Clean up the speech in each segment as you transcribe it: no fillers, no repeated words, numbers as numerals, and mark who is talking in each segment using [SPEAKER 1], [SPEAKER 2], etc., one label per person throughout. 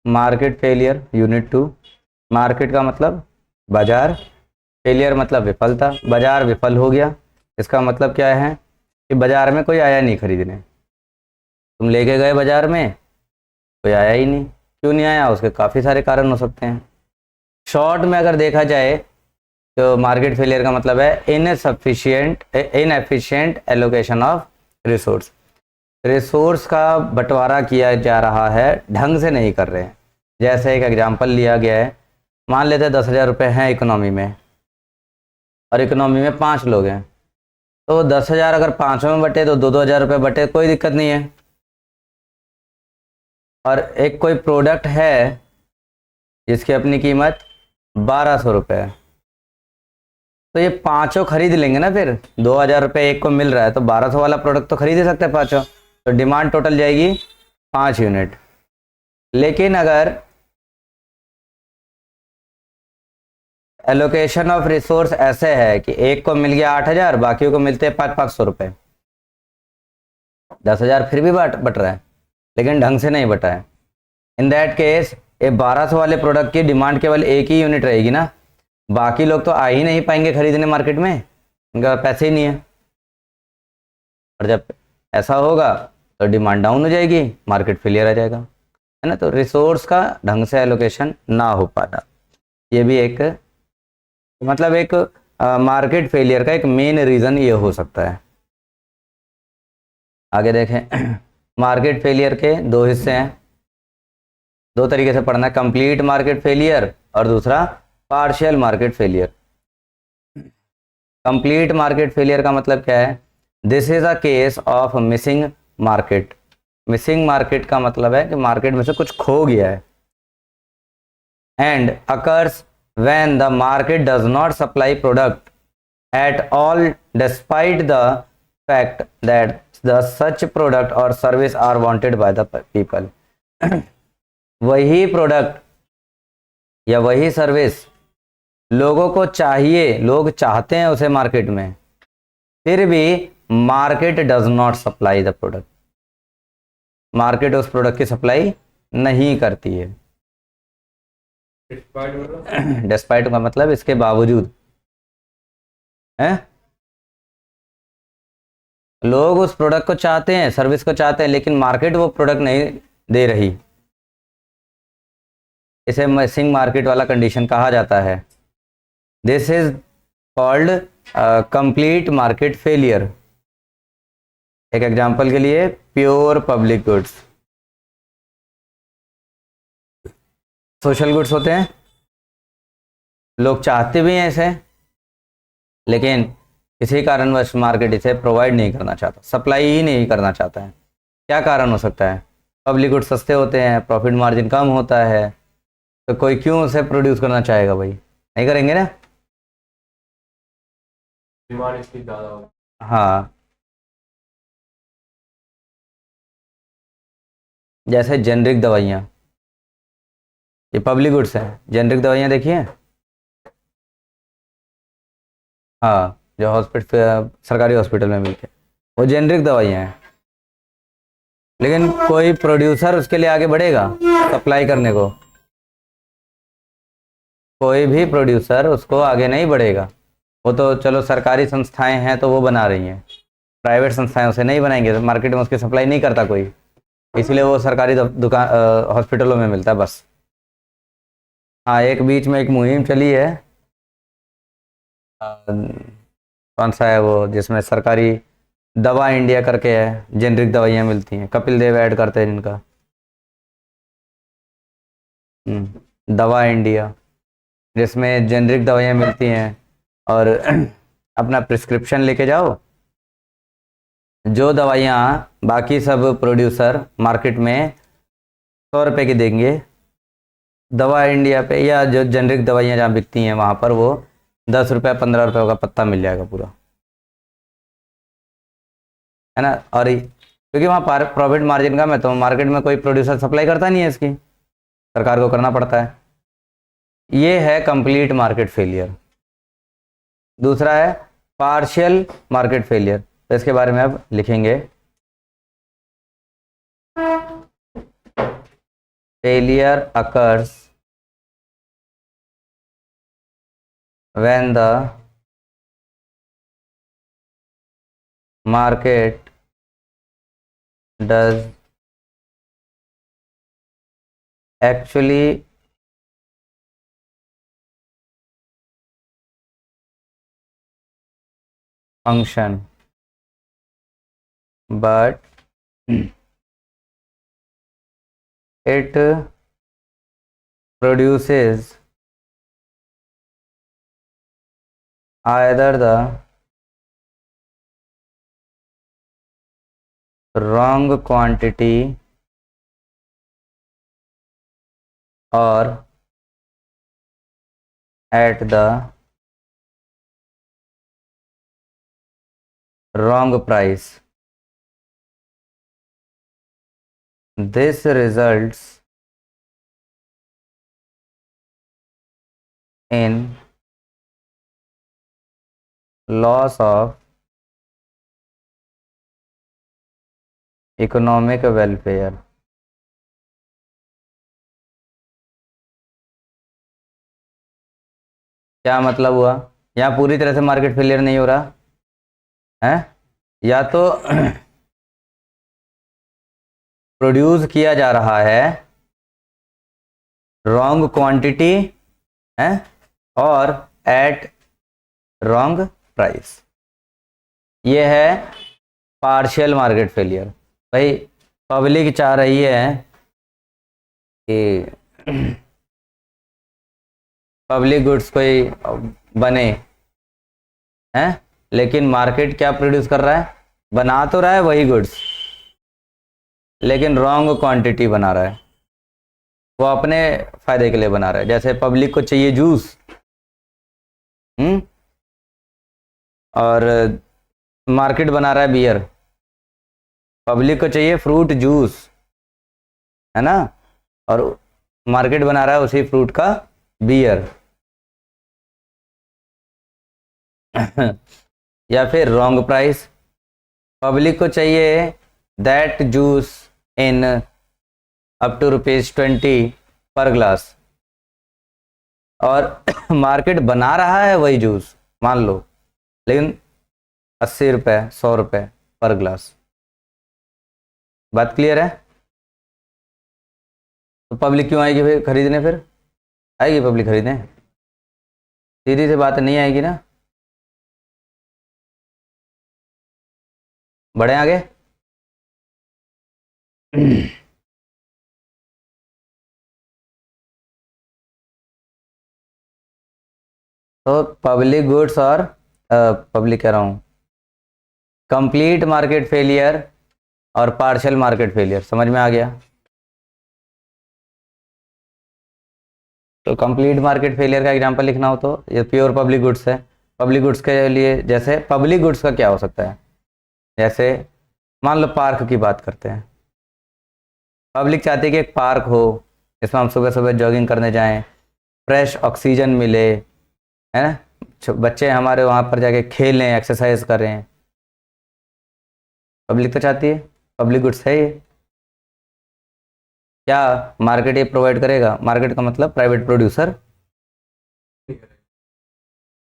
[SPEAKER 1] Market failure unit 2। Market का मतलब बाजार, फेलियर मतलब विफलता, बाजार विफल हो गया। इसका मतलब क्या है कि बाजार में कोई आया नहीं खरीदने। तुम लेके गए बाजार में, कोई आया ही नहीं। क्यों नहीं आया, उसके काफ़ी सारे कारण हो सकते हैं। शॉर्ट में अगर देखा जाए तो मार्केट फेलियर का मतलब है inefficient allocation of resource. Resource का बंटवारा किया जा रहा है, ढंग से नहीं कर रहे हैं। जैसे एक एग्जांपल लिया गया है, मान लेते हैं 10,000 रुपये हैं इकोनॉमी में, और इकोनॉमी में 5 लोग हैं, तो 10,000 अगर पाँचों में बटे तो 2-2 हज़ार रुपये बटे, कोई दिक्कत नहीं है। और एक कोई प्रोडक्ट है जिसकी अपनी कीमत 1,200 रुपये है, तो ये पाँचों खरीद लेंगे ना। फिर 2,000 रुपये एक को मिल रहा है, तो 1,200 वाला प्रोडक्ट तो खरीद ही सकते हैं पाँचों। तो डिमांड टोटल जाएगी 5 यूनिट। लेकिन अगर एलोकेशन ऑफ रिसोर्स ऐसे है कि एक को मिल गया 8,000, बाकियों को मिलते हैं 500 रुपये, 10,000 फिर भी बट रहा है, लेकिन ढंग से नहीं बटा है। इन दैट केस ये 1,200 वाले प्रोडक्ट की डिमांड केवल एक ही यूनिट रहेगी ना, बाकी लोग तो आ ही नहीं पाएंगे खरीदने मार्केट में, उनका पैसे ही नहीं है। और जब ऐसा होगा तो डिमांड डाउन हो जाएगी, मार्केट फेलियर आ जाएगा, है ना। तो रिसोर्स का ढंग से एलोकेशन ना हो पाना, ये भी एक मतलब एक मार्केट फेलियर का एक मेन रीज़न ये हो सकता है। आगे देखें, मार्केट फेलियर के दो हिस्से हैं, दो तरीके से पढ़ना है, कंप्लीट मार्केट फेलियर और दूसरा partial market failure. Complete market failure का मतलब क्या है, this is a case of missing market. Missing market का मतलब है कि मार्केट में से कुछ खो गया है। And occurs when the market does not supply product at all despite the fact that the such product और service are wanted by the people. वही प्रोडक्ट या वही सर्विस लोगों को चाहिए, लोग चाहते हैं उसे मार्केट में, फिर भी market does not supply the product. Market उस प्रोडक्ट की सप्लाई नहीं करती है। डिस्पाइट का मतलब इसके बावजूद है, लोग उस प्रोडक्ट को चाहते हैं, सर्विस को चाहते हैं, लेकिन मार्केट वो प्रोडक्ट नहीं दे रही। इसे मिसिंग मार्केट वाला कंडीशन कहा जाता है। This is called complete market failure. एक एग्जांपल के लिए, pure public goods, social goods होते हैं, लोग चाहते भी हैं इसे, लेकिन किसी कारणवश मार्केट इसे प्रोवाइड नहीं करना चाहता, सप्लाई ही नहीं करना चाहता है। क्या कारण हो सकता है, पब्लिक गुड्स सस्ते होते हैं, प्रॉफिट मार्जिन कम होता है, तो कोई क्यों उसे प्रोड्यूस करना चाहेगा भाई, नहीं करेंगे ना। डिमांड इसकी ज़्यादा हो। हाँ, जैसे जेनरिक दवाइयाँ, ये पब्लिक गुड्स हैं। जेनरिक दवाइयाँ देखिए, हाँ, जो हॉस्पिटल, सरकारी हॉस्पिटल में मिलते हैं, वो जेनरिक दवाइयाँ हैं। लेकिन कोई प्रोड्यूसर उसके लिए आगे बढ़ेगा सप्लाई करने को, कोई भी प्रोड्यूसर उसको आगे नहीं बढ़ेगा। वो तो चलो सरकारी संस्थाएं हैं तो वो बना रही हैं, प्राइवेट संस्थाएं उसे नहीं बनाएंगे, तो मार्केट में उसकी सप्लाई नहीं करता कोई, इसलिए वो सरकारी दुकान हॉस्पिटलों में मिलता है बस। हाँ, एक बीच में एक मुहिम चली है, कौन सा है वो, जिसमें सरकारी दवा इंडिया करके है, जेनरिक दवाइयाँ मिलती हैं, कपिल देव ऐड करते हैं जिनका, दवा इंडिया, जिसमें जेनरिक दवाइयाँ मिलती हैं और अपना प्रिस्क्रिप्शन लेके जाओ। जो दवाइयाँ बाकी सब प्रोड्यूसर मार्केट में 100 रुपये की देंगे, दवा इंडिया पे या जो जेनरिक दवाइयाँ जहाँ बिकती हैं वहाँ पर वो 10 रुपये 15 रुपये का पत्ता मिल जाएगा पूरा, है ना। और क्योंकि वहाँ प्रॉफिट मार्जिन कम है, तो मार्केट में कोई प्रोड्यूसर सप्लाई करता नहीं है, इसकी सरकार को करना पड़ता है। ये है कंप्लीट मार्केट फेलियर। दूसरा है पार्शियल मार्केट फेलियर, तो इसके बारे में अब लिखेंगे। failure occurs when the market does actually function, but it produces either the wrong quantity or at the wrong price. This results in loss of economic welfare. क्या मतलब हुआ? यहाँ पूरी तरह से मार्केट फेलियर नहीं हो रहा है, या तो प्रोड्यूस किया जा रहा है रॉन्ग क्वांटिटी है और एट रॉन्ग प्राइस। ये है पार्शियल मार्केट फेलियर। भाई पब्लिक चाह रही है कि पब्लिक गुड्स कोई बने हैं, लेकिन मार्केट क्या प्रोड्यूस कर रहा है? बना तो रहा है वही गुड्स, लेकिन रॉन्ग क्वांटिटी बना रहा है, वो अपने फायदे के लिए बना रहा है। जैसे पब्लिक को चाहिए जूस, और मार्केट बना रहा है बियर। पब्लिक को चाहिए फ्रूट जूस, है ना, और मार्केट बना रहा है उसी फ्रूट का बियर। या फिर रॉन्ग प्राइस, पब्लिक को चाहिए that juice in up to ₹20 per glass, और मार्केट बना रहा है वही जूस मान लो, लेकिन 80 रुपये 100 रुपये पर ग्लास। बात क्लियर है? तो पब्लिक क्यों आएगी भाई खरीदने? फिर आएगी पब्लिक खरीदने? सीधी सी बात नहीं आएगी ना। बढ़े आगे। तो पब्लिक गुड्स और पब्लिक कह रहा हूँ, कंप्लीट मार्केट फेलियर और पार्शियल मार्केट फेलियर समझ में आ गया? तो कंप्लीट मार्केट फेलियर का एग्जांपल लिखना हो तो ये प्योर पब्लिक गुड्स है। पब्लिक गुड्स के लिए जैसे पब्लिक गुड्स का क्या हो सकता है? जैसे मान लो पार्क की बात करते हैं। पब्लिक चाहती है कि एक पार्क हो, इसमें हम सुबह सुबह जॉगिंग करने जाएं, फ्रेश ऑक्सीजन मिले, है ना, बच्चे हमारे वहाँ पर जाके खेलें, एक्सरसाइज करें। पब्लिक तो चाहती है, पब्लिक गुड्स है ये। क्या मार्केट ये प्रोवाइड करेगा? मार्केट का मतलब प्राइवेट प्रोड्यूसर।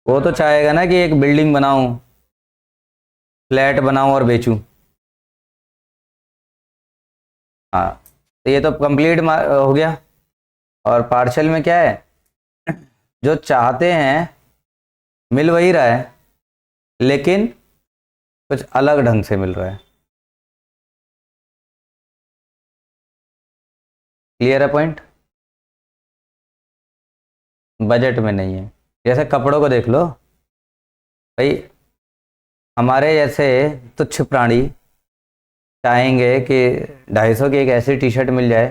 [SPEAKER 1] वो तो चाहेगा ना कि एक बिल्डिंग बनाऊं, फ्लैट बनाऊं और बेचूं। हाँ, तो ये तो कंप्लीट हो गया। और पार्शियल में क्या है? जो चाहते हैं मिल वही रहा है, लेकिन कुछ अलग ढंग से मिल रहा है। क्लियर है पॉइंट? बजट में नहीं है। जैसे कपड़ों को देख लो भाई, हमारे जैसे तुच्छ प्राणी चाहेंगे कि 250 की एक ऐसी टी शर्ट मिल जाए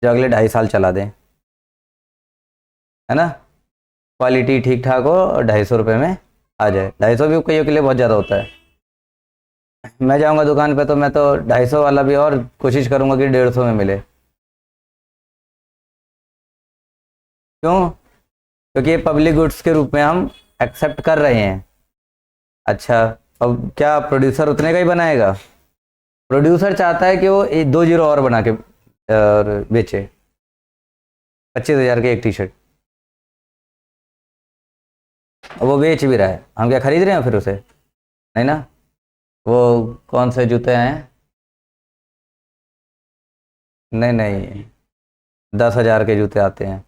[SPEAKER 1] जो अगले 2.5 साल चला दें, है ना, क्वालिटी ठीक ठाक हो और 250 रुपये में आ जाए। 250 भी कईयों के लिए बहुत ज़्यादा होता है। मैं जाऊंगा दुकान पे तो मैं तो 250 वाला भी और कोशिश करूंगा कि 150 में मिले। क्यों? क्योंकि ये पब्लिक गुड्स के रूप में हम एक्सेप्ट कर रहे हैं। अच्छा, अब क्या प्रोड्यूसर उतने का ही बनाएगा? प्रोड्यूसर चाहता है कि वो 2 जीरो और बना के बेचे। 25,000 की एक टी शर्ट, वो बेच भी रहा है, हम क्या खरीद रहे हैं फिर उसे? नहीं ना। वो कौन से जूते हैं? नहीं नहीं, 10,000 के जूते आते हैं।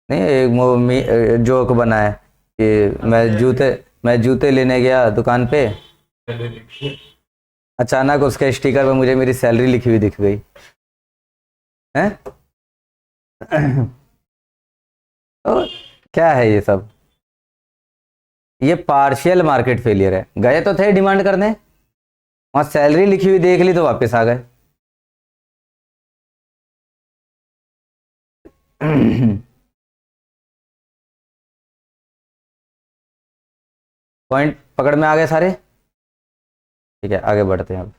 [SPEAKER 1] नहीं, एक जोक बना है कि मैं जूते लेने गया दुकान पे, अचानक उसके स्टिकर पे मुझे मेरी सैलरी लिखी हुई दिख गई है। तो क्या है ये सब? ये पार्शियल मार्केट फेलियर है। गए तो थे डिमांड करने, वहां सैलरी लिखी हुई देख ली तो वापस आ गए। पॉइंट पकड़ में आ गए सारे? ठीक है, आगे बढ़ते हैं अब।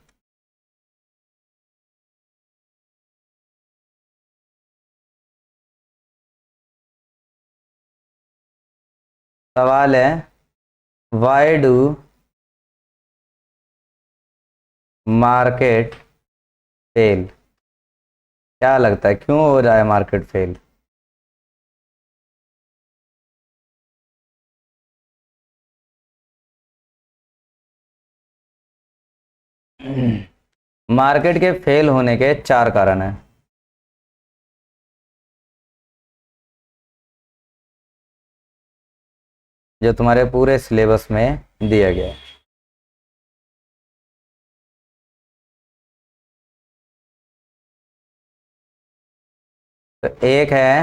[SPEAKER 1] सवाल है, वाई डू मार्केट फेल? क्या लगता है क्यों हो रहा है मार्केट फेल? मार्केट के फेल होने के 4 कारण हैं, जो तुम्हारे पूरे सिलेबस में दिया गया है। तो एक है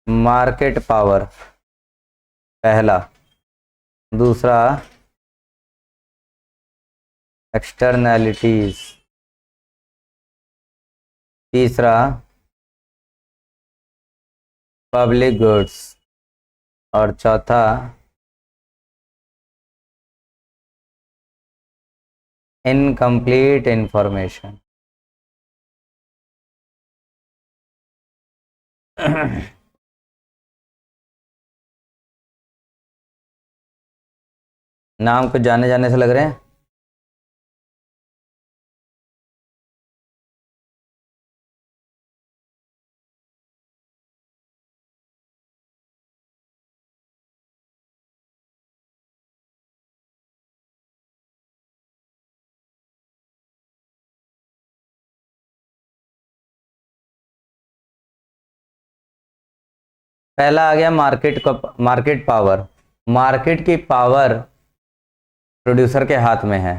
[SPEAKER 1] मार्केट पावर, पहला। दूसरा एक्सटर्नैलिटीज। तीसरा पब्लिक गुड्स। और चौथा इनकम्प्लीट इंफॉर्मेशन। नाम कुछ जाने जाने से लग रहे हैं। पहला आ गया मार्केट पावर। मार्केट की पावर प्रोड्यूसर के हाथ में है,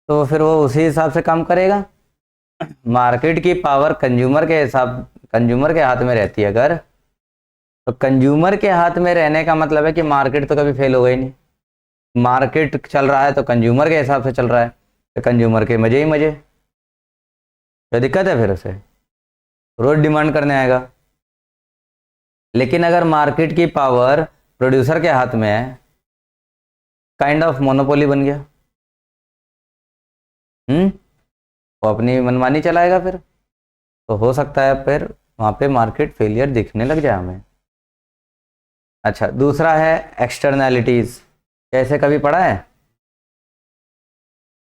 [SPEAKER 1] तो फिर वो उसी हिसाब से काम करेगा। मार्केट की पावर कंज्यूमर के हाथ में रहती है अगर, तो कंज्यूमर के हाथ में रहने का मतलब है कि मार्केट तो कभी फेल होगा ही नहीं। मार्केट चल रहा है तो कंज्यूमर के हिसाब से चल रहा है, तो कंज्यूमर के मजे ही मजे। क्या दिक्कत है फिर उसे? रोज डिमांड करने आएगा। लेकिन अगर मार्केट की पावर प्रोड्यूसर के हाथ में है, काइंड ऑफ मोनोपोली बन गया। वो अपनी मनमानी चलाएगा फिर, तो हो सकता है फिर वहां पे मार्केट फेलियर दिखने लग जाए हमें। अच्छा, दूसरा है एक्सटर्नैलिटीज। कैसे, कभी पढ़ा है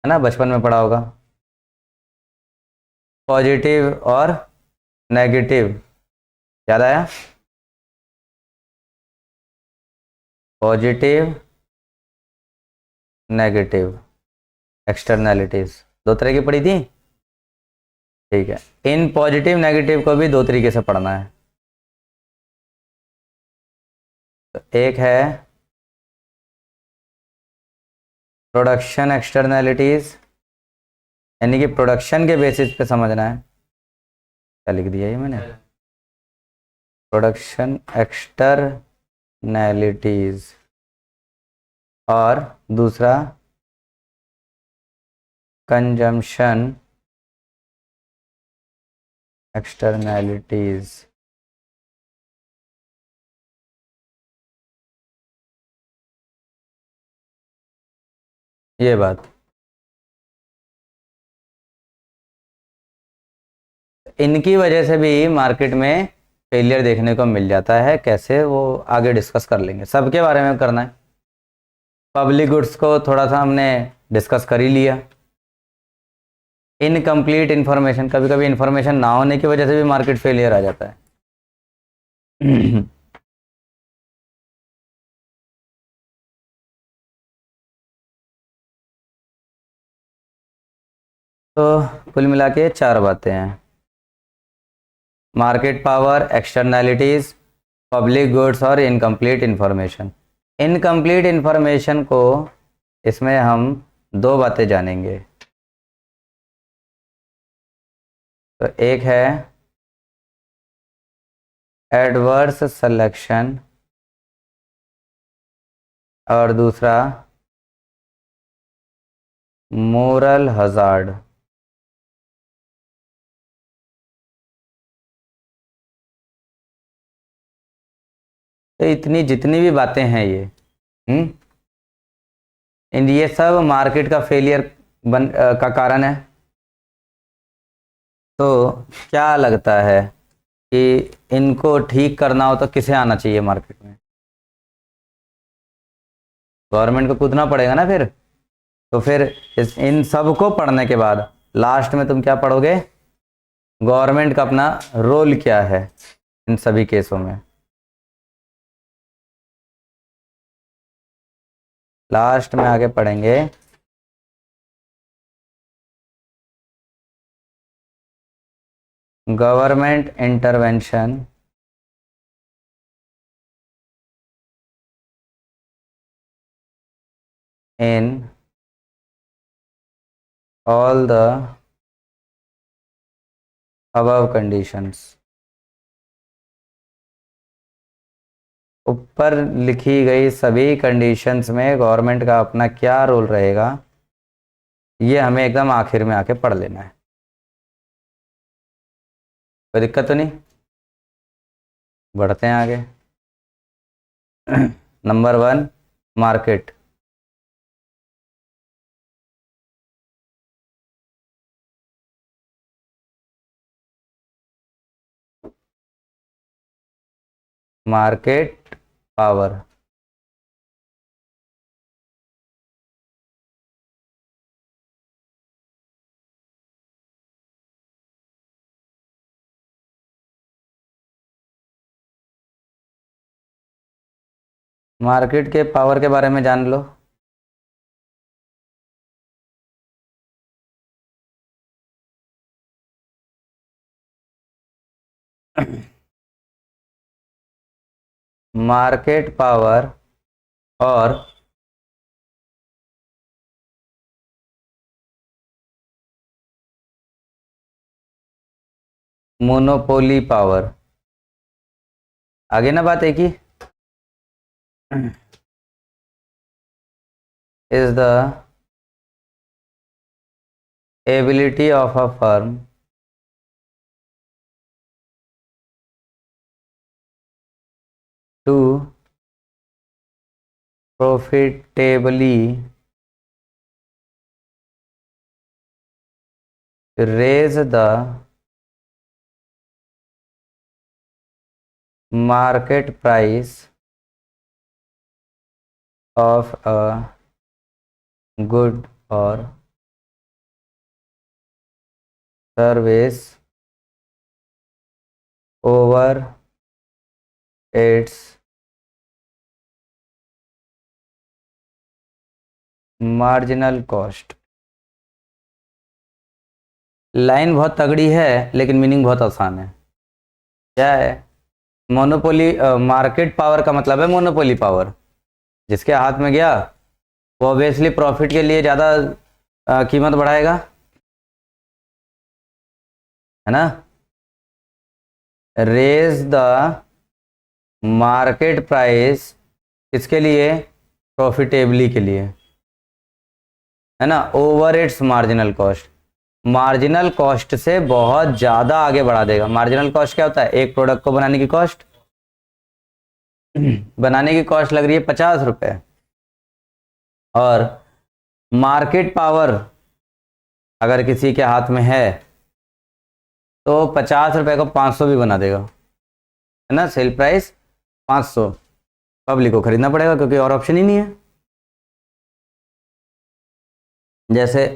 [SPEAKER 1] ना, बचपन में पढ़ा होगा। पॉजिटिव और नेगेटिव, याद आया? पॉजिटिव नेगेटिव एक्सटर्नैलिटीज दो तरह की पढ़ी थी। ठीक है, इन पॉजिटिव नेगेटिव को भी दो तरीके से पढ़ना है। तो एक है प्रोडक्शन एक्सटर्नैलिटीज, यानी कि प्रोडक्शन के बेसिस पे समझना है। क्या लिख दिया ये मैंने? Production externalities. और दूसरा कंजम्पशन एक्सटर्नैलिटीज। ये बात, इनकी वजह से भी मार्केट में फेलियर देखने को मिल जाता है। कैसे, वो आगे डिस्कस कर लेंगे, सबके बारे में करना है। पब्लिक गुड्स को थोड़ा सा हमने डिस्कस कर ही लिया। इनकम्प्लीट इंफॉर्मेशन, कभी कभी इंफॉर्मेशन ना होने की वजह से भी मार्केट फेलियर आ जाता है। तो कुल मिला के 4 बातें हैं: market power, externalities, public goods और इनकम्प्लीट इंफॉर्मेशन। इनकम्प्लीट इंफॉर्मेशन को इसमें हम 2 बातें जानेंगे। तो एक है एडवर्स सिलेक्शन और दूसरा मोरल हजार्ड। तो इतनी जितनी भी बातें हैं ये सब मार्केट का फेलियर का कारण है। तो क्या लगता है कि इनको ठीक करना हो तो किसे आना चाहिए मार्केट में? गवर्नमेंट को कूदना पड़ेगा ना फिर। तो फिर इन सब को पढ़ने के बाद लास्ट में तुम क्या पढ़ोगे? गवर्नमेंट का अपना रोल क्या है इन सभी केसों में। लास्ट में आगे पढ़ेंगे government intervention in all the above conditions. ऊपर लिखी गई सभी कंडीशंस में गवर्नमेंट का अपना क्या रोल रहेगा, ये हमें एकदम आखिर में आके पढ़ लेना है। कोई दिक्कत तो नहीं? बढ़ते हैं आगे। Number 1, market. Market power. Market के पावर के बारे में जान लो। मार्केट पावर और मोनोपोली पावर। आगे ना बात एक ही is the ability of a firm to profitably raise the market price of a good or service over its marginal cost। Line बहुत तगड़ी है लेकिन मीनिंग बहुत आसान है। क्या है? मोनोपोली मार्केट पावर का मतलब है मोनोपोली पावर। जिसके हाथ में गया वो ऑब्वियसली प्रॉफिट के लिए ज़्यादा कीमत बढ़ाएगा, है ना। रेज द मार्केट प्राइस किसके लिए? प्रॉफिटेबली के लिए, है ना। Over it's marginal cost, marginal cost से बहुत ज़्यादा आगे बढ़ा देगा। मार्जिनल कॉस्ट क्या होता है? एक प्रोडक्ट को बनाने की कॉस्ट। बनाने की कॉस्ट लग रही है 50 रुपये और मार्केट पावर अगर किसी के हाथ में है तो 50 रुपये को 500 भी बना देगा, है ना। सेल प्राइस 500, पब्लिक को खरीदना पड़ेगा क्योंकि और ऑप्शन ही नहीं है। जैसे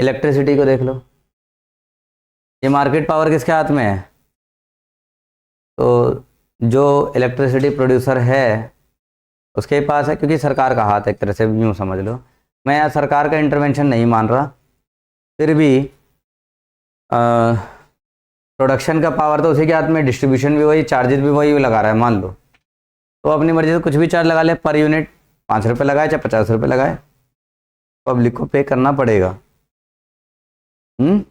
[SPEAKER 1] इलेक्ट्रिसिटी को देख लो, ये मार्केट पावर किसके हाथ में है? तो जो इलेक्ट्रिसिटी प्रोड्यूसर है उसके पास है, क्योंकि सरकार का हाथ है, एक तरह से यूँ समझ लो। मैं यहाँ सरकार का इंटरवेंशन नहीं मान रहा, फिर भी प्रोडक्शन का पावर तो उसी के हाथ में, डिस्ट्रीब्यूशन भी वही, चार्जेस भी वही लगा रहा है मान लो। तो अपनी मर्जी से कुछ भी चार्ज लगा ले, पर यूनिट 5 रुपये लगाए चाहे 50 रुपये लगाए, पब्लिक को पे करना पड़ेगा। हम्म।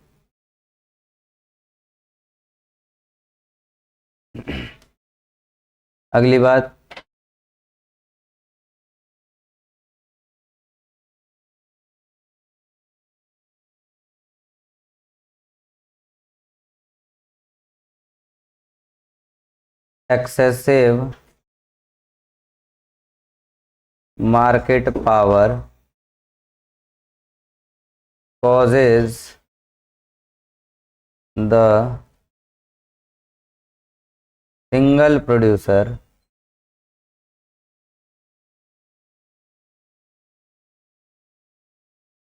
[SPEAKER 1] अगली बात, excessive market power causes the single producer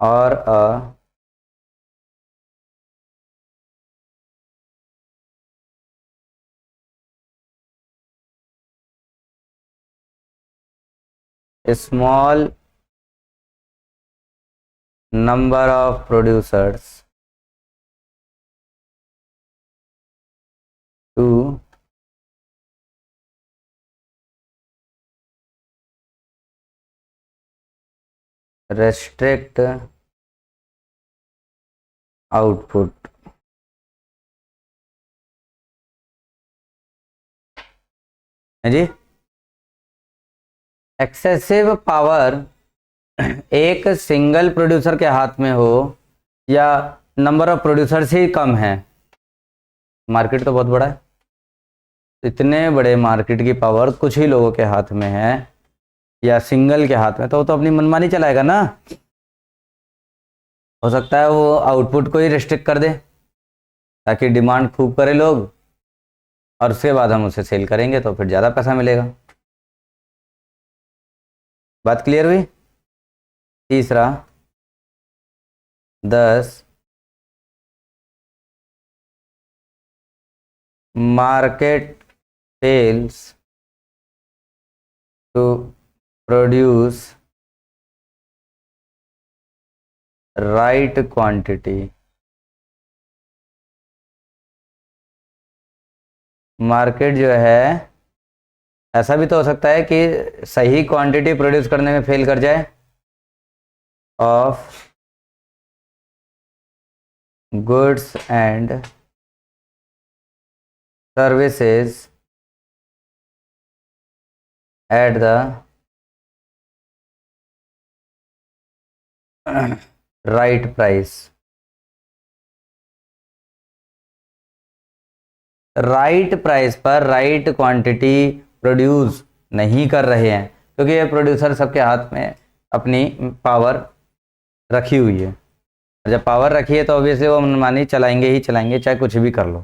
[SPEAKER 1] or a small number of producers to restrict output। है जी, एक्सेसिव पावर एक सिंगल प्रोड्यूसर के हाथ में हो या नंबर ऑफ प्रोड्यूसर्स ही कम है, मार्केट तो बहुत बड़ा है, इतने बड़े मार्केट की पावर कुछ ही लोगों के हाथ में है या सिंगल के हाथ में, तो वो तो अपनी मनमानी चलाएगा ना। हो सकता है वो आउटपुट को ही रिस्ट्रिक्ट कर दे ताकि डिमांड खूब करे लोग, और उसके बाद हम उसे सेल करेंगे तो फिर ज़्यादा पैसा मिलेगा। बात क्लियर हुई? तीसरा, 10 market fails to produce right quantity. Market जो है, ऐसा भी तो हो सकता है कि सही क्वांटिटी प्रोड्यूस करने में फेल कर जाए of goods and services at the right price. Right price पर राइट क्वांटिटी प्रोड्यूस नहीं कर रहे हैं, क्योंकि ये प्रोड्यूसर सबके हाथ में अपनी पावर रखी हुई है, और जब पावर रखी है तो ऑब्वियसली वो मनमानी चलाएंगे ही चलाएंगे, चाहे कुछ भी कर लो।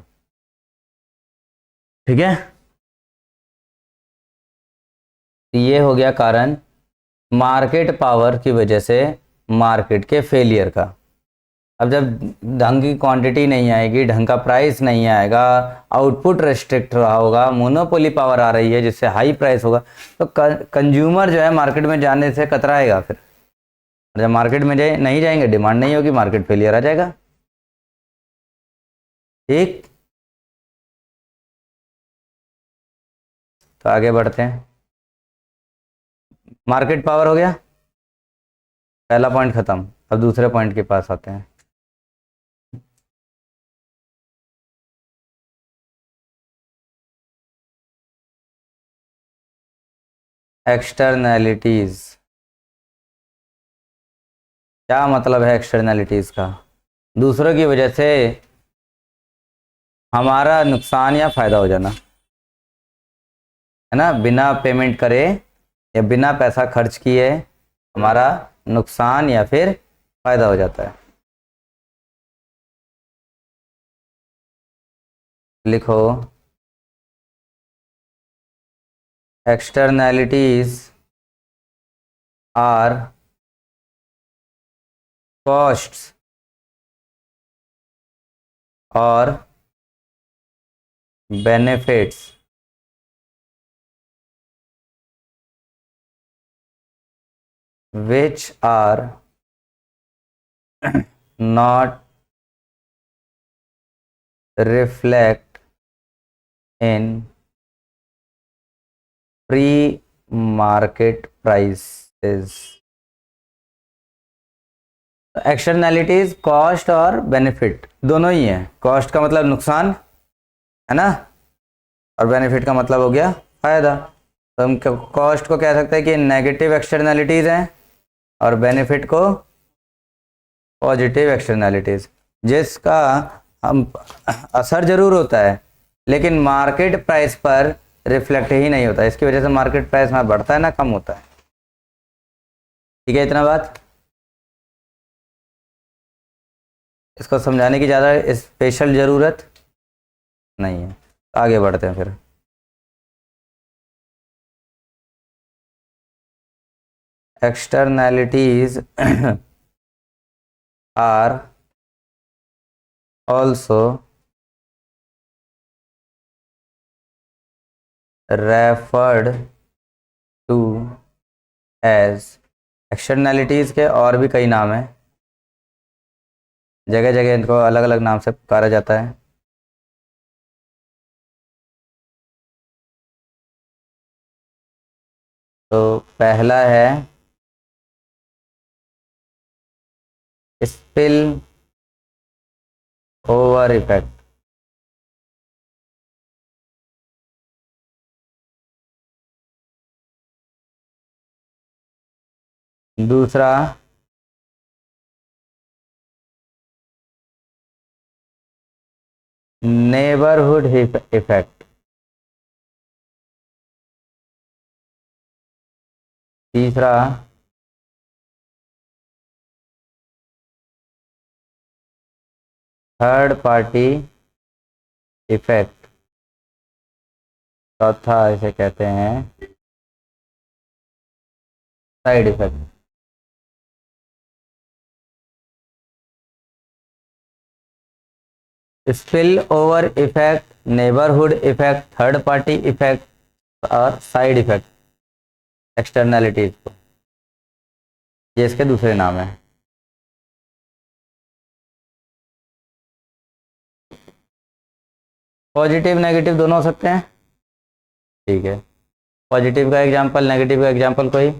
[SPEAKER 1] ठीक है, ये हो गया कारण मार्केट पावर की वजह से मार्केट के फेलियर का। अब जब ढंग की क्वांटिटी नहीं आएगी, ढंग का प्राइस नहीं आएगा, आउटपुट रेस्ट्रिक्ट रहा होगा, मोनोपोली पावर आ रही है जिससे हाई प्राइस होगा, तो कंज्यूमर जो है मार्केट में जाने से कतराएगा फिर। जब मार्केट में नहीं जाएंगे, डिमांड नहीं होगी, मार्केट फेलियर आ जाएगा। ठीक, तो आगे बढ़ते हैं। मार्केट पावर हो गया, पहला पॉइंट खत्म। अब दूसरे पॉइंट के पास आते हैं। एक्सटर्नैलिटीज। क्या मतलब है एक्सटर्नैलिटीज का? दूसरों की वजह से हमारा नुकसान या फायदा हो जाना, है ना। बिना पेमेंट करे या बिना पैसा खर्च किए हमारा नुकसान या फिर फायदा हो जाता है। लिखो, एक्सटर्नैलिटीज आर कॉस्ट्स और benefits which are not reflect in free market prices. Externalities cost और बेनिफिट दोनों ही है। कॉस्ट का मतलब नुकसान है ना, और बेनिफिट का मतलब हो गया फायदा। तो हम कॉस्ट को कह सकते हैं कि नेगेटिव एक्सटर्नैलिटीज हैं और बेनिफिट को पॉजिटिव एक्सटर्नैलिटीज, जिसका हम असर जरूर होता है लेकिन मार्केट प्राइस पर रिफ्लेक्ट ही नहीं होता। इसकी वजह से मार्केट प्राइस ना बढ़ता है ना कम होता है। ठीक है, इतना बात। इसको समझाने की ज़्यादा स्पेशल ज़रूरत नहीं है। आगे बढ़ते हैं फिर। Externalities are also referred to as, externalities के और भी कई नाम हैं, जगह जगह इनको अलग अलग नाम से पुकारा जाता है। तो पहला है स्पिल ओवर इफेक्ट। दूसरा नेबरहुड इफेक्ट। तीसरा थर्ड पार्टी इफेक्ट। चौथा इसे कहते हैं side effect. Spill over effect, neighbourhood effect, third party effect और साइड इफेक्ट, एक्सटर्नैलिटीज को, ये इसके दूसरे नाम है। पॉजिटिव नेगेटिव दोनों हो सकते हैं। ठीक है, पॉजिटिव का एग्जांपल, नेगेटिव का एग्जांपल कोई।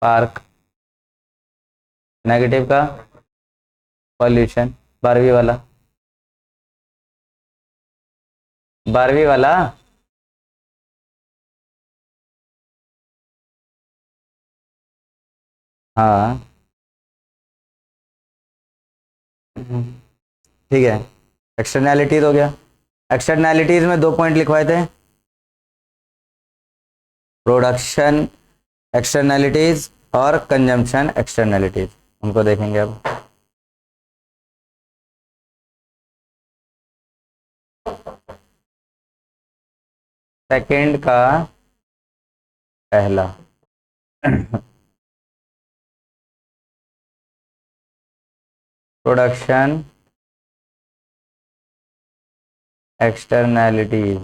[SPEAKER 1] पार्क। नेगेटिव का पॉल्यूशन। 12वीं वाला, 12वीं वाला। हाँ ठीक है, एक्सटर्नैलिटीज हो गया। एक्सटर्नैलिटीज में 2 पॉइंट लिखवाए थे, प्रोडक्शन एक्सटर्नैलिटीज और कंजम्पशन एक्सटर्नैलिटीज, उनको देखेंगे अब। सेकंड का पहला प्रोडक्शन एक्सटर्नैलिटीज।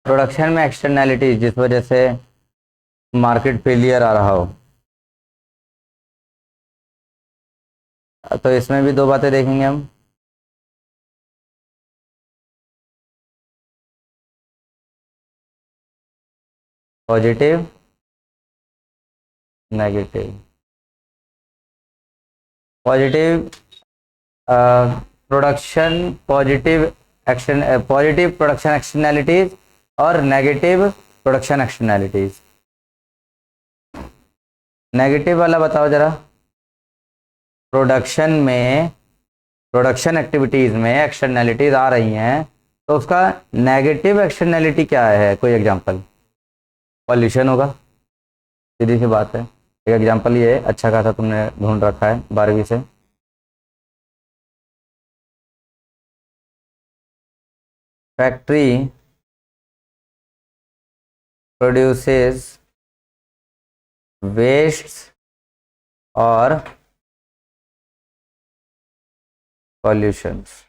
[SPEAKER 1] प्रोडक्शन में एक्सटर्नैलिटीज जिस वजह से मार्केट फेलियर आ रहा हो, तो इसमें भी 2 बातें देखेंगे हम। Positive negative. Positive production positive action, positive production externalities और नेगेटिव प्रोडक्शन एक्सटर्नैलिटीज। नेगेटिव वाला बताओ जरा। प्रोडक्शन में, प्रोडक्शन एक्टिविटीज में एक्सटर्नैलिटीज आ रही हैं, तो उसका नेगेटिव एक्सटर्नैलिटी क्या है? कोई एग्जांपल। पॉल्यूशन होगा, सीधी सी बात है। एक एग्जांपल ये अच्छा खासा तुमने ढूंढ रखा है 12वीं से। फैक्ट्री प्रोड्यूसेस वेस्ट्स और पॉल्यूशंस।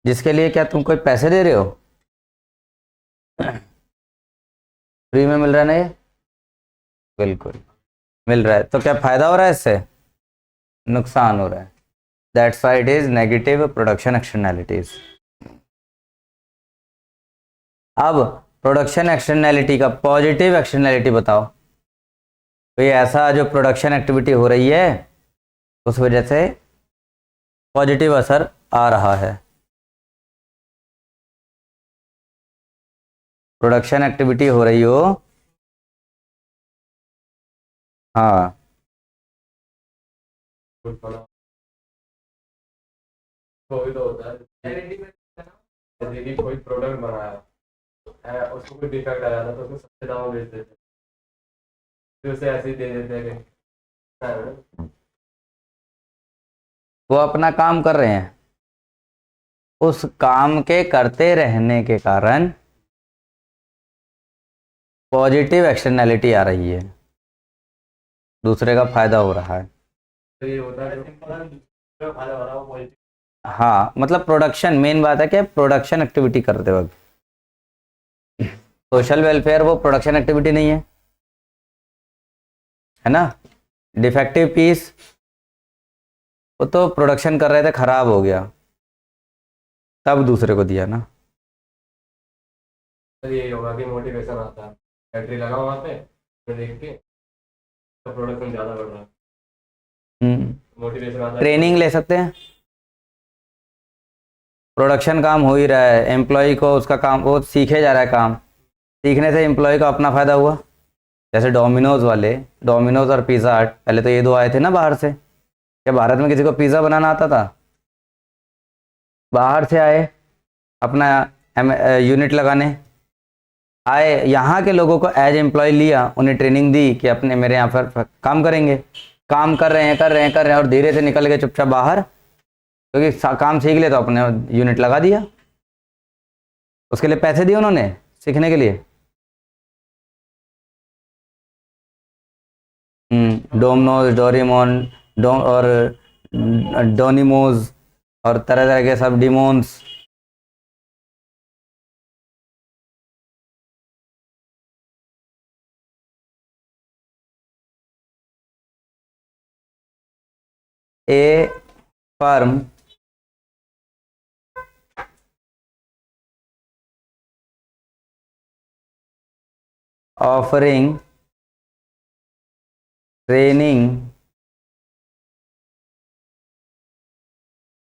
[SPEAKER 1] जिसके लिए क्या तुम कोई पैसे दे रहे हो? फ्री में मिल रहा है ना ये? बिल्कुल मिल रहा है। तो क्या फायदा हो रहा है इससे? नुकसान हो रहा है। That's why it is negative production externalities. अब प्रोडक्शन एक्सटर्नैलिटी का पॉजिटिव एक्सटर्नैलिटी बताओ। कोई ऐसा जो प्रोडक्शन एक्टिविटी हो रही है उस वजह से पॉजिटिव असर आ रहा है। प्रोडक्शन एक्टिविटी हो रही हो, हाँ,
[SPEAKER 2] कोई तो होता है जैसे कि कोई प्रोडक्ट बनाया है, उसको कोई डिफेक्ट आ जाता तो उसको सबसे दाम बेच देते, फिर उसे ऐसे ही दे देते हैं कि
[SPEAKER 1] वो अपना काम कर रहे हैं, उस काम के करते रहने के कारण पॉजिटिव एक्सटर्नैलिटी आ रही है, दूसरे का फायदा हो रहा है।
[SPEAKER 2] तो ये होता है जो फायदा हो रहा है वो पॉजिटिव।
[SPEAKER 1] हाँ, मतलब प्रोडक्शन, मेन बात है कि प्रोडक्शन एक्टिविटी करते वक्त सोशल वेलफेयर वो प्रोडक्शन एक्टिविटी नहीं है ना। डिफेक्टिव पीस वो तो प्रोडक्शन कर रहे थे, खराब हो गया, तब दूसरे को दिया ना।
[SPEAKER 2] तो ये होगा कि मोटिवेशन आता है, बैटरी लगाओ वहाँ पे, फिर देख के तो प्रोडक्शन ज़्यादा बढ़ रहा है, मोटिवेशन आता है।
[SPEAKER 1] ट्रेनिंग ले सकते हैं, प्रोडक्शन काम हो ही रहा है, एम्प्लॉय को उसका काम वो सीखे जा रहा है, काम सीखने से एम्प्लॉय को अपना फायदा हुआ। जैसे डोमिनोज वाले, डोमिनोज और पिज़्ज़ा हट, पहले तो ये दो आए थे ना बाहर से। क्या भारत में किसी को पिज़्ज़ा बनाना आता था? बाहर से आए अपना यूनिट लगाने, आए यहाँ के लोगों को एज एम्प्लॉय लिया, उन्हें ट्रेनिंग दी कि अपने मेरे यहाँ पर काम करेंगे। काम कर रहे हैं कर रहे हैं कर रहे हैं और धीरे से निकल गए चुपचाप बाहर, क्योंकि काम सीख ले तो अपने यूनिट लगा दिया। उसके लिए पैसे दिए उन्होंने सीखने के लिए। डोमनोज, डोरेमोन, और डोनिमोज और तरह तरह के सब डिमोन्स। ए firm offering training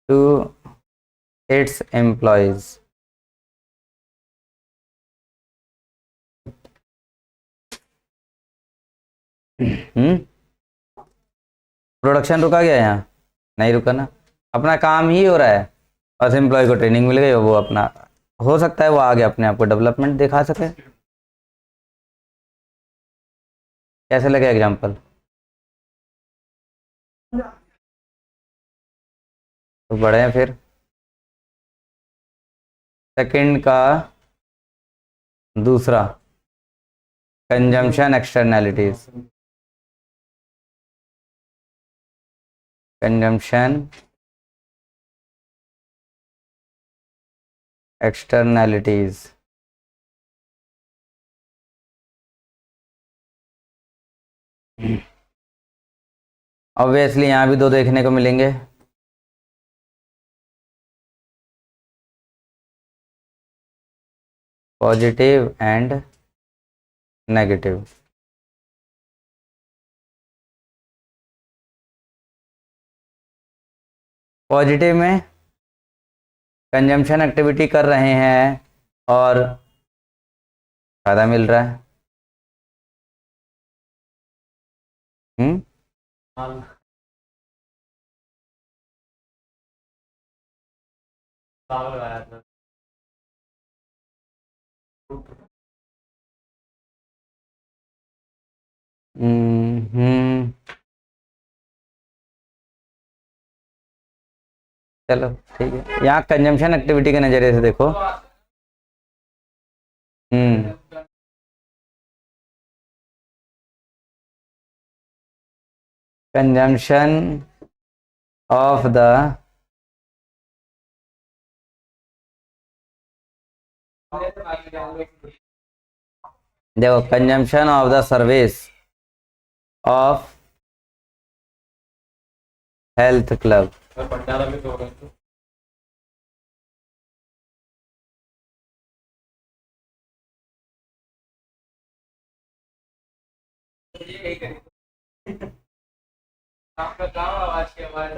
[SPEAKER 1] to its employees. Production रुका गया यहाँ? नहीं रुका ना, अपना काम ही हो रहा है, बस एम्प्लॉय को ट्रेनिंग मिल गई, वो अपना हो सकता है वो आगे अपने आप को डेवलपमेंट दिखा सके। कैसे लगे एग्जाम्पल? तो बढ़े हैं फिर सेकंड का दूसरा, consumption externalities. Consumption externalities obviously यहाँ भी दो देखने को मिलेंगे। Positive and negative. पॉजिटिव में कंजम्पशन एक्टिविटी कर रहे हैं और फायदा मिल रहा है। हम्म
[SPEAKER 2] साल लगाया था।
[SPEAKER 1] हम्म चलो ठीक है, यहाँ कंजम्पशन एक्टिविटी के नज़रिए से देखो। हम्म कंजम्पशन ऑफ द देखो consumption of the service of health club.
[SPEAKER 2] और भंडारा में तो होगा तो आपका काम आवाज की आवाज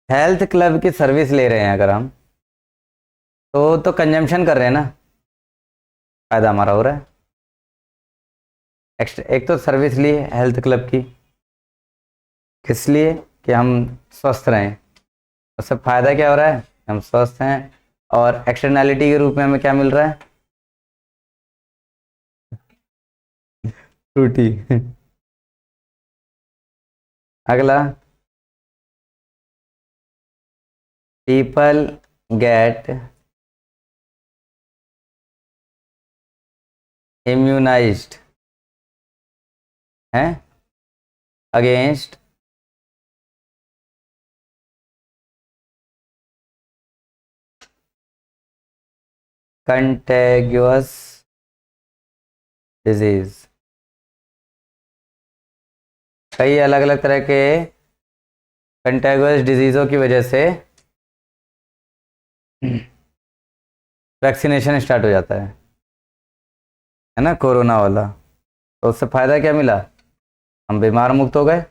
[SPEAKER 1] हेल्थ क्लब की सर्विस ले रहे हैं अगर हम तो कंजम्पशन कर रहे हैं ना, फायदा हमारा हो रहा है। एक्स्ट्रा एक तो सर्विस ली है हेल्थ क्लब की, किस लिए? कि हम स्वस्थ रहें। उससे फायदा क्या हो रहा है? हम स्वस्थ हैं। और एक्सटर्नैलिटी के रूप में हमें क्या मिल रहा है? फ्रूटी। अगला, पीपल गेट इम्यूनाइज्ड हैं अगेंस्ट कंटेगियस डिजीज। कई अलग अलग तरह के कंटेगियस डिजीजों की वजह से वैक्सीनेशन स्टार्ट हो जाता है ना, कोरोना वाला। तो उससे फायदा क्या मिला? हम बीमार मुक्त हो गए।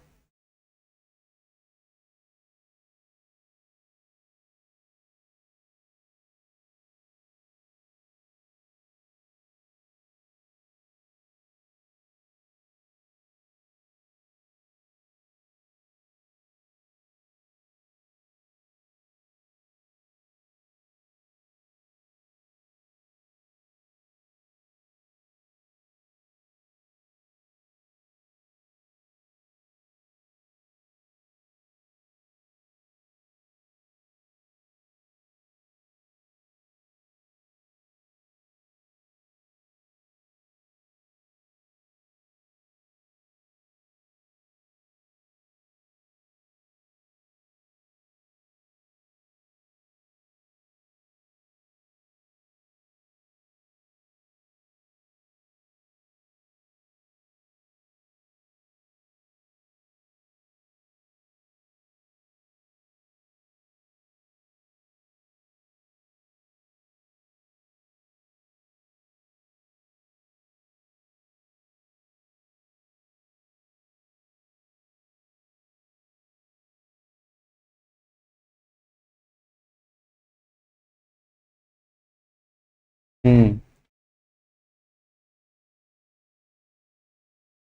[SPEAKER 1] हम्म।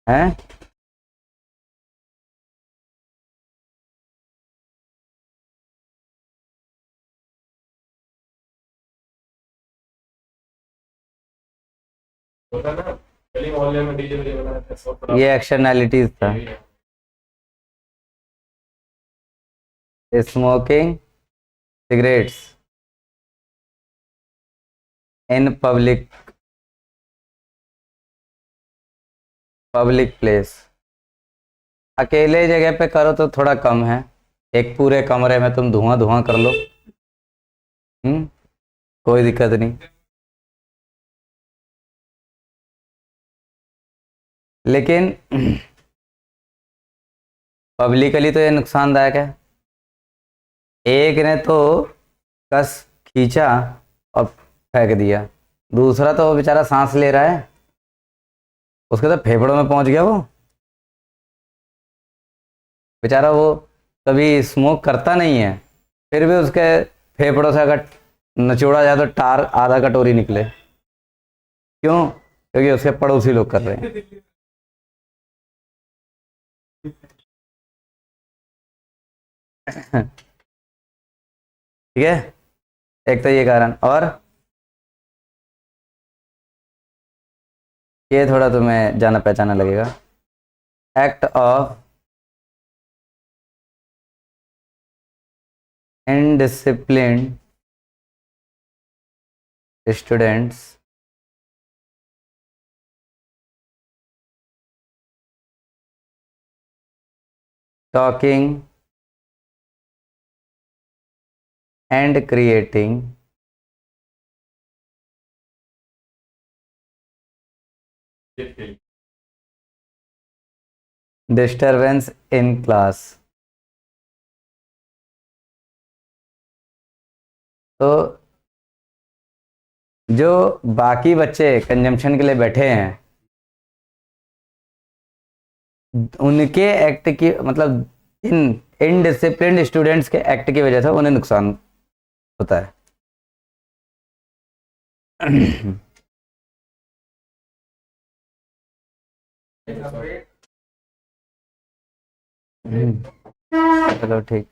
[SPEAKER 1] है।
[SPEAKER 2] होता ना, गली मोहल्ले में डीजे वीजे बनाते हैं सब
[SPEAKER 1] ये
[SPEAKER 2] बराबर।
[SPEAKER 1] एक्सटर्नैलिटीज था।
[SPEAKER 2] ये भी है।
[SPEAKER 1] Smoking cigarettes in public place. अकेले जगह पे करो तो थोड़ा कम है, एक पूरे कमरे में तुम धुआं धुआं कर लो, कोई दिक्कत नहीं। लेकिन पब्लिकली तो ये नुकसानदायक है। एक ने तो कस खींचा और फेंक दिया, दूसरा तो वो बेचारा सांस ले रहा है, उसके तो फेफड़ों में पहुंच गया वो बेचारा। वो कभी स्मोक करता नहीं है, फिर भी उसके फेफड़ों से अगर निचोड़ा जाए तो टार आधा कटोरी निकले। क्यों? क्योंकि उसके पड़ोसी लोग कर रहे हैं। ठीक है, एक तो ये कारण। और ये थोड़ा तुम्हें जाना पहचाना लगेगा। Act of indisciplined students talking and creating disturbance in class। तो जो बाकी बच्चे कंजम्पशन के लिए बैठे हैं उनके एक्ट की मतलब इन इनडिसिप्लिन्ड स्टूडेंट्स के एक्ट की वजह से उन्हें नुकसान होता है। चलो ठीक।